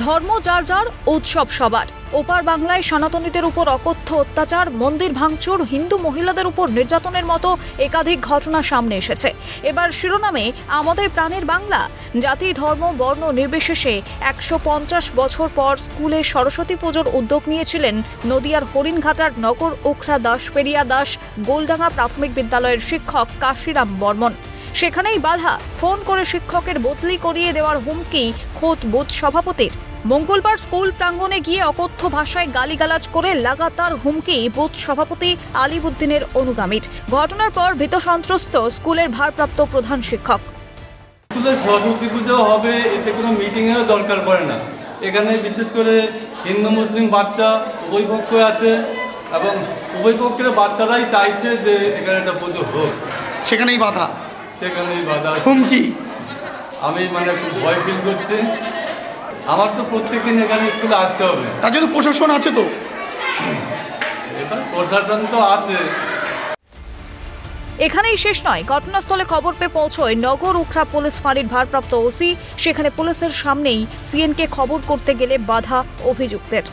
ধর্ম যার যার, উৎসব সবার। ওপার বাংলায় সনাতনীদের উপর অকথ্য অত্যাচার, মন্দির ভাঙচুর, হিন্দু মহিলাদের উপর নির্যাতনের মতো একাধিক ঘটনা সামনে এসেছে। এবার শিরোনামে আমাদের প্রাণের বাংলা। জাতি, ধর্ম, বর্ণ নির্বিশেষে ১৫০ বছর পর স্কুলে সরস্বতী পুজোর উদ্যোগ নিয়েছিলেন নদিয়ার হরিণঘাটার নগর উখরা দাসপেরিয়া দাস গোলডাঙ্গা প্রাথমিক বিদ্যালয়ের শিক্ষক কাশিরাম বর্মন। সেখানেই বাধা, ফোন করে শিক্ষকের বদলি করিয়ে দেওয়ার হুমকি খোদ বুথ সভাপতির। মঙ্গলবার স্কুল প্রাঙ্গণে গিয়ে অকথ্য ভাষায় গালিগালাজ করে লাগাতার হুমকি বুথ সভাপতি আলিবুদ্দিনের অনুগামীর। ঘটনার পর ভীত সন্ত্রস্ত স্কুলের ভারপ্রাপ্ত প্রধান শিক্ষক। স্কুলের সরস্বতী পুজো হবে, এতে কোনো মিটিংয়েরও দরকার পড়ে না। এখানে বিশেষ করে হিন্দু মুসলিম বাচ্চা উভয় পক্ষ আছে এবং উভয় পক্ষের বাচ্চারাই চাইছে যে এখানে একটা পুজো হোক। সেখানেই বাধা, হুমকি। আমি খুব ভয় ফিল করছি। আমার তো প্রত্যেকদিন এখানে স্কুলে আসতে হবে। তার জন্য প্রশাসন আছে তো? এটা প্রশাসন তো আছে। এখানেই শেষ নয়, ঘটনাস্থলে খবর পেয়ে পৌঁছয় নগর উখরা পুলিশ ফাঁড়ির ভারপ্রাপ্ত ওসি। সেখানে পুলিশের সামনেই সিএনকে খবর করতে গেলে বাধা অভিযুক্তের।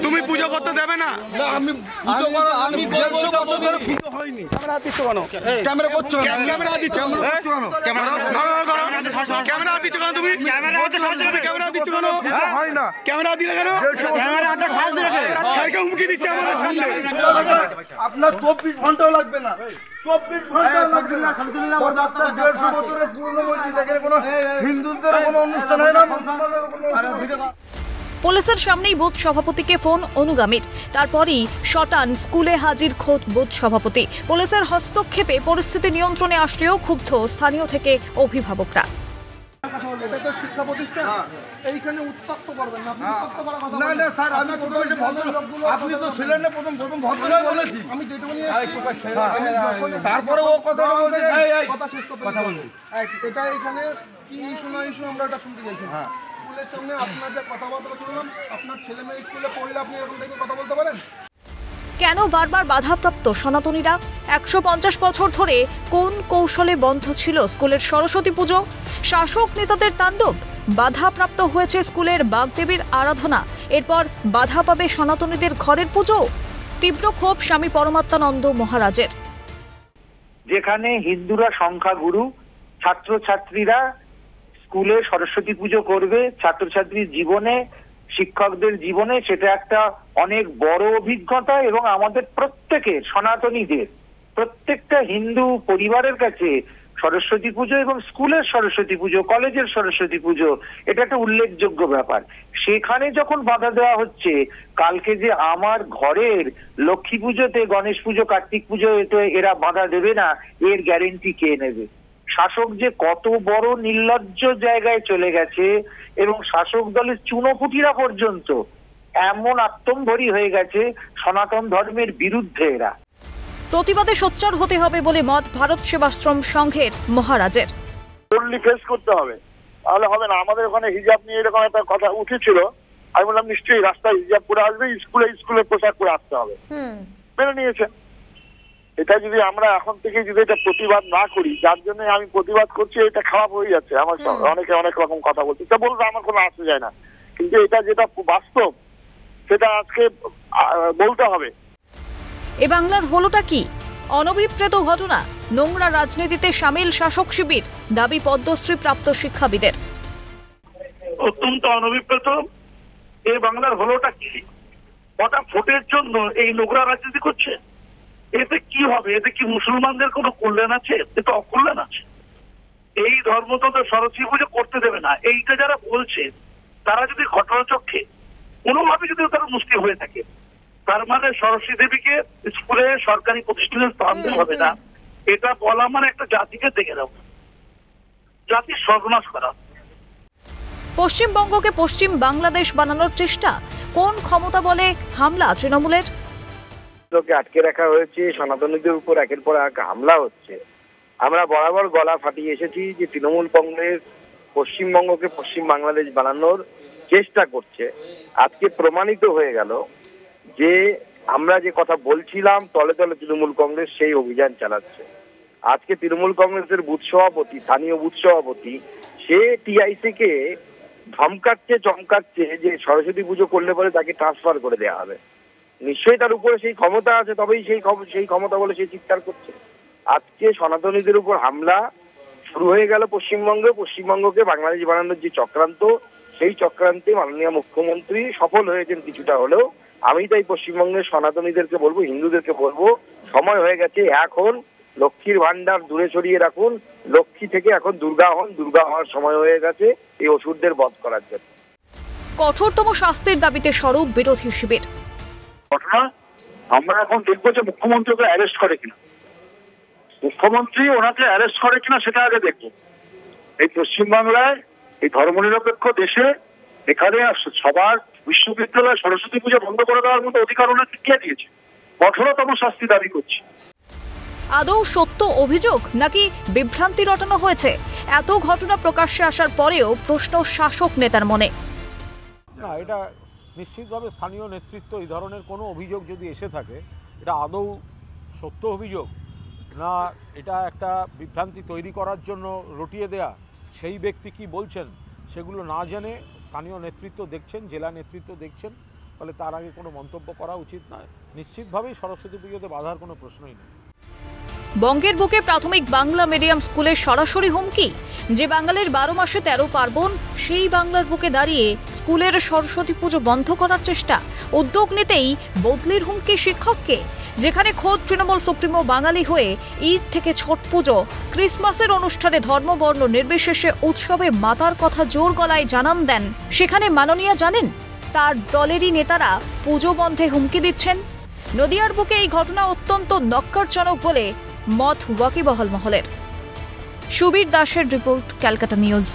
তুমি পুজো করতে দেবে না? না, আমি পুজো করা, আমি 150 বছর ধরে পুজো হয়নি। ক্যামেরা দিচ্ছ কেন? ক্যামেরা করছো কেন? ক্যামেরা দিচ্ছ কেন? ক্যামেরা দিচ্ছ কেন তুমি? ক্যামেরা দিচ্ছ কেন? হয় না। ক্যামেরা দিলে কেন? ক্যামেরা তো সাজ দিলে কেন? সরকার হুমকি দিচ্ছে আমাদের সামনে। আপনার 24 ঘন্টাও লাগবে না। 24 ঘন্টাও লাগবে না। 150 বছরের পুরনো মসজিদ, এখানে কোনো হিন্দুদের কোনো অনুষ্ঠান হয় না। পুলিশের সামনেই বুথ সভাপতিকে ফোন অনুগামীর। তারপরই শটান স্কুলে হাজির খোদ বুথ সভাপতি। পুলিশের হস্তক্ষেপে পরিস্থিতি নিয়ন্ত্রণে আসলেও ক্ষুব্ধ স্থানীয় থেকে অভিভাবকরা। এটা তো শিক্ষা প্রতিষ্ঠান, এইখানে উত্তপ্ত করবেন না। না না স্যার, আমি আপনি তো ছিলেন না প্রথম ভদ্রলোক বলেছি আমি যেটুকুনি তারপরে ও কথাটা বলছে। কথা বলছি, এটা এখানে কি ইস্যু না ইস্যু আমরা এটা শুনতে চাইছি। স্কুলের সামনে আপনার যে কথাবার্তা শুনলাম, আপনার ছেলে মেয়ে স্কুলে পড়লে আপনি এরকম থেকে কথা বলতে পারেন? কেন বারবার বাধাপ্রাপ্ত সনাতনীরা? ১৫০ বছর ধরে কোন কৌশলে বন্ধ ছিল স্কুলের সরস্বতী পুজো? শাসক নেতাদের তাণ্ডব, বাধাপ্রাপ্ত হয়েছে স্কুলের বাগদেবীর আরাধনা। এরপর বাধা পাবে সনাতনীদের ঘরের পুজো। তীব্র ক্ষোভ স্বামী পরমাত্মানন্দ মহারাজের। যেখানে হিন্দুরা সংখ্যাগুরু, ছাত্রছাত্রীরা স্কুলে সরস্বতী পুজো করবে, ছাত্রছাত্রীর জীবনে, শিক্ষকদের জীবনে সেটা একটা অনেক বড় অভিজ্ঞতা এবং আমাদের প্রত্যেকের, সনাতনীদের প্রত্যেকটা হিন্দু পরিবারের কাছে সরস্বতী পুজো এবং স্কুলের সরস্বতী পুজো, কলেজের সরস্বতী পুজো এটা একটা উল্লেখযোগ্য ব্যাপার। সেখানে যখন বাধা দেওয়া হচ্ছে, কালকে যে আমার ঘরের লক্ষ্মী পুজোতে, গণেশ পুজো, কার্তিক পুজোতে এরা বাধা দেবে না, এর গ্যারেন্টি কে নেবে? শাসক যে কত বড় নির্লজ্জ জায়গায় চলে গেছে এবং শাসক দলের চুনোপুটিরা পর্যন্ত এমন আত্মম্ভরী হয়ে গেছে সনাতন ধর্মের বিরুদ্ধে। এরা প্রতিবাদে সোচ্চার হতে হবে বলে মত ভারত সেবাশ্রম সংঘের মহারাজের। ফেস করতে হবে, তাহলে হবে না। আমাদের ওখানে হিজাব নিয়ে এরকম একটা কথা উঠেছিল, আমি বললাম নিশ্চয়ই রাস্তায় হিজাব পরে আসবে, স্কুলে পোশাক পরে আসতে হবে, মেনে নিয়েছে। এটা যদি আমরা এখন থেকে যদি এটা প্রতিবাদ না করি, যার জন্য আমি প্রতিবাদ করছি, এটা খারাপ হয়ে যাচ্ছে। আমার অনেকে অনেক রকম কথা বলছে, এটা বলতে আমার কোনো আসে যায় না, কিন্তু এটা যেটা বাস্তব সেটা আজকে বলতে হবে। এ বাংলার হলোটা কি? অনভিপ্রেত ঘটনা, নোংরা রাজনীতিতে সামিল শাসক শিবির, দাবি পদ্মশ্রী প্রাপ্ত শিক্ষাবিদের। অত্যন্ত অনভিপ্রেত। এই বাংলার হলোটা কি? কটা ভোটের জন্য এই নোংরা রাজনীতি করছে? এতে কি হবে? এতে কি মুসলমানদের কোনো কল্যাণ আছে? এতে অকল্যাণ আছে। এই ধর্মতন্ত্র সরস্বতী পুজো করতে দেবে না, এইটা যারা বলছে তারা যদি ঘটনাচক্ষে কোনোভাবে যদি তারা মুসলিম হয়ে থাকে, তার মানে সরস্বতী দেবীকে স্কুলে, সরকারি প্রতিষ্ঠানে স্থান দেওয়া হবে না, এটা বলা মানে একটা জাতিকে দেখে দেওয়া, জাতির সর্বনাশ করা। পশ্চিমবঙ্গকে পশ্চিম বাংলাদেশ বানানোর চেষ্টা, কোন ক্ষমতা বলে হামলা তৃণমূলের? লোকে আটকে রাখা হয়েছে, সনাতনীদের উপর একের পর এক হামলা হচ্ছে। আমরা বরাবর গলা ফাটিয়ে এসেছি যে তৃণমূল কংগ্রেস পশ্চিমবঙ্গকে পশ্চিম বাংলাদেশ বানানোর চেষ্টা করছে। আজকে প্রমাণিত হয়ে গেল যে আমরা যে কথা বলছিলাম, তলে তলে তৃণমূল কংগ্রেস সেই অভিযান চালাচ্ছে। আজকে তৃণমূল কংগ্রেসের বুথ সভাপতি, স্থানীয় বুথ সভাপতি, সে টিআইসি কে চমকাচ্ছে যে সরস্বতী পুজো করলে পরে তাকে ট্রান্সফার করে দেওয়া হবে। নিশ্চয়ই তার উপরে সেই ক্ষমতা আছে, তবেই সেই ক্ষমতা বলে সে চিৎকার করছে। আজকে সনাতনীদের উপর হামলা শুরু হয়ে গেল পশ্চিমবঙ্গকে বাংলাদেশ বানানোর যে চক্রান্ত, সেই চক্রান্তে মাননীয় মুখ্যমন্ত্রী সফল হয়েছেন কিছুটা হলেও। আমি তাই পশ্চিমবঙ্গের সনাতনীদেরকে বলবো, হিন্দুদেরকে বলবো, সময় হয়ে গেছে এখন লক্ষ্মীর ভান্ডার দূরে সরিয়ে রাখুন। লক্ষ্মী থেকে এখন দুর্গা হওয়ার সময় হয়ে গেছে এই অসুরদের বধ করার জন্য। কঠোরতম শাস্তির দাবিতে স্বরূপ বিরোধী শিবির। ঘটনা আমরা এখন দেখবো যে মুখ্যমন্ত্রী ওকে অ্যারেস্ট করে কিনা, সেটা আগে দেখবো। এই পশ্চিমবাংলায়, এই ধর্মনিরপেক্ষ দেশে, এখানে সবার বিশ্ববিদ্যালয় সরস্বতী পুজো বন্ধ করে দেওয়ার মতো অধিকার ওনাকে কে দিয়েছে? কঠোরতম শাস্তি দাবি করছি। আদৌ সত্য অভিযোগ নাকি বিভ্রান্তি রটানো হয়েছে? এত ঘটনা প্রকাশ্যে আসার পরেও প্রশ্ন শাসক নেতার মনে। না, এটা নিশ্চিতভাবে স্থানীয় নেতৃত্ব এই ধরনের কোনো অভিযোগ যদি এসে থাকে, এটা আদৌ সত্য অভিযোগ না এটা একটা বিভ্রান্তি তৈরি করার জন্য রটিয়ে দেয়া, সেই ব্যক্তি কি বলছেন সেগুলো না জেনে স্থানীয় নেতৃত্ব দেখছেন, জেলা নেতৃত্ব দেখছেন, ফলে তার আগে কোনো মন্তব্য করা উচিত নয়। নিশ্চিতভাবেই সরস্বতী পুজোতে বাধার কোনো প্রশ্নই নেই। বঙ্গের বুকে প্রাথমিক বাংলা মিডিয়াম স্কুলের সরাসরি হুমকি। যে বাঙালির 12 মাসে 13 পার্বণ, সেই বাংলার বুকে দাঁড়িয়ে স্কুলের সরস্বতী পুজো বন্ধ করার চেষ্টা। উদ্যোগ নিতেই বদলির হুমকি শিক্ষককে। যেখানে খোদ তৃণমূল সুপ্রিমো বাঙালি হয়ে ঈদ থেকে ছট পুজো, ক্রিসমাসের অনুষ্ঠানে ধর্মবর্ণ নির্বিশেষে উৎসবে মাতার কথা জোর গলায় জানান দেন, সেখানে মাননীয়া জানেন তার দলেরই নেতারা পুজো বন্ধে হুমকি দিচ্ছেন। নদিয়ার বুকে এই ঘটনা অত্যন্ত নক্কারজনক বলে মত ওয়াকিবহাল মহলের। সুবীর দাসের রিপোর্ট, ক্যালকাটা নিউজ।